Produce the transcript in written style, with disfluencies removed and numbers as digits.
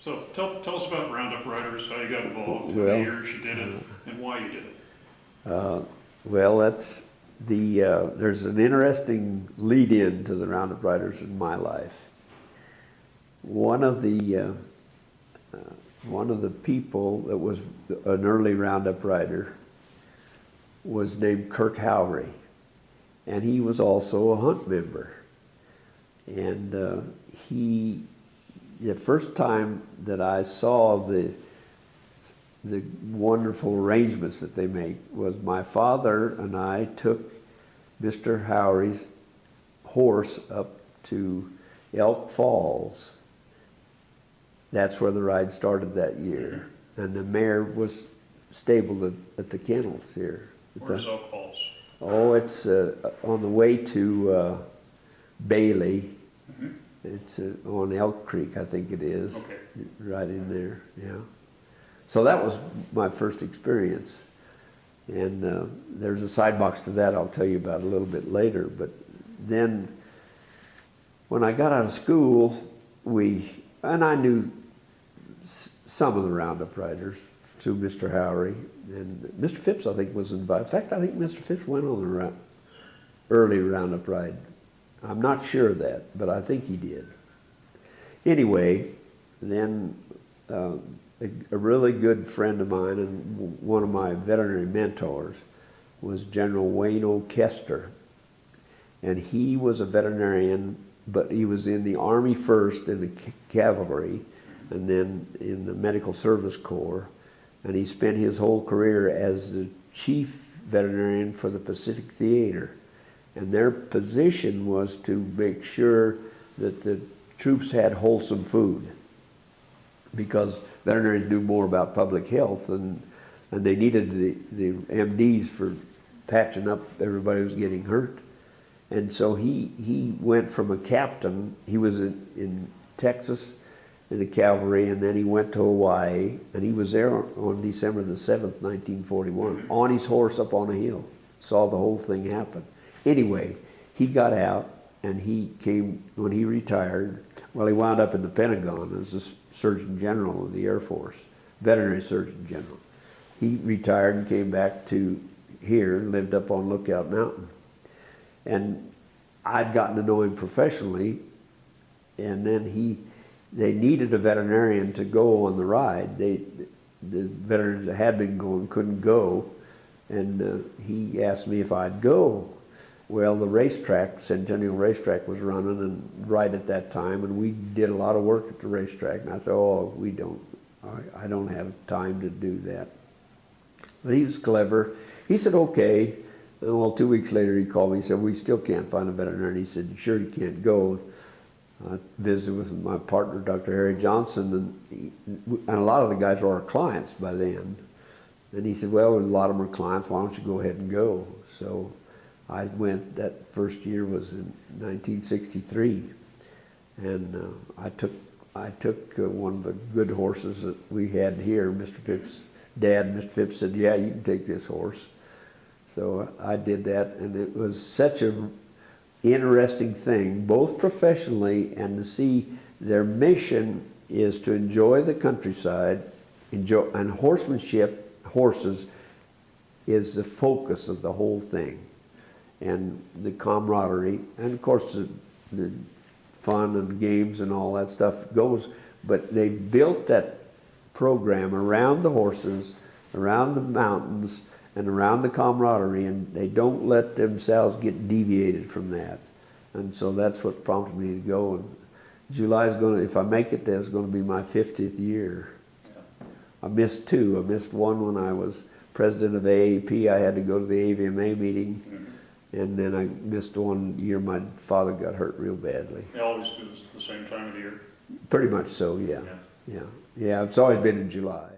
So tell us about Roundup Riders, how you got involved, how Well, many years you did it, and why you did it. Well, that's there's an interesting lead-in to the Roundup Riders in my life. One of the people that was an early Roundup Rider was named Kirk Howry, and he was also a hunt member. And the first time that I saw the wonderful arrangements that they make was my father and I took Mr. Howry's horse up to Elk Falls. That's where the ride started that year. And the mare was stabled at the kennels here. Where's Elk Falls? Oh, it's on the way to Bailey. Mm-hmm. It's on Elk Creek, I think it is. Okay. Right in there, yeah. So that was my first experience. And there's a side box to that I'll tell you about a little bit later. But then when I got out of school, and I knew some of the Roundup Riders through Mr. Howry. And Mr. Phipps, I think, was invited. In fact, I think Mr. Phipps went on the early Roundup ride. I'm not sure of that, but I think he did. Anyway, then a really good friend of mine and one of my veterinary mentors was General Wayne O. Kester. And he was a veterinarian, but he was in the Army first in the cavalry and then in the Medical Service Corps. And he spent his whole career as the chief veterinarian for the Pacific Theater. And their position was to make sure that the troops had wholesome food, because veterinarians knew more about public health, and they needed the MDs for patching up everybody who was getting hurt. And so he went from a captain, he was in Texas in the cavalry, and then he went to Hawaii, and he was there on December the 7th, 1941, on his horse up on a hill. Saw the whole thing happen. Anyway, he got out, and he came, when he retired, well, he wound up in the Pentagon as the Surgeon General of the Air Force, Veterinary Surgeon General. He retired and came back to here, lived up on Lookout Mountain. And I'd gotten to know him professionally, and then they needed a veterinarian to go on the ride. The veterinarians that had been going couldn't go, and he asked me if I'd go. Well, the racetrack, Centennial Racetrack, was running and right at that time, and we did a lot of work at the racetrack. And I said, "Oh, I don't have time to do that." But he was clever. He said, "Okay." And well, 2 weeks later, he called me. He said, "We still can't find a veterinarian." He said, "Sure, you can't go." I visited with my partner, Dr. Harry Johnson, and a lot of the guys were our clients by then. And he said, "Well, a lot of them are clients. Why don't you go ahead and go?" So I went. That first year was in 1963, and I took one of the good horses that we had here. Mr. Phipps' dad, Mr. Phipps, said, "Yeah, you can take this horse." So I did that, and it was such a interesting thing, both professionally and to see their mission is to enjoy the countryside, and horsemanship, horses, is the focus of the whole thing. And the camaraderie, and of course the fun and games and all that stuff goes, but they built that program around the horses, around the mountains, and around the camaraderie, and they don't let themselves get deviated from that. And so that's what prompted me to go. And July is going to, if I make it, that's going to be my 50th year. Yeah. I missed two. I missed one when I was president of AAP. I had to go to the AVMA meeting. Mm-hmm. And then I missed one year. My father got hurt real badly. They always do this the same time of the year? Pretty much so, yeah. Yeah. It's always been in July.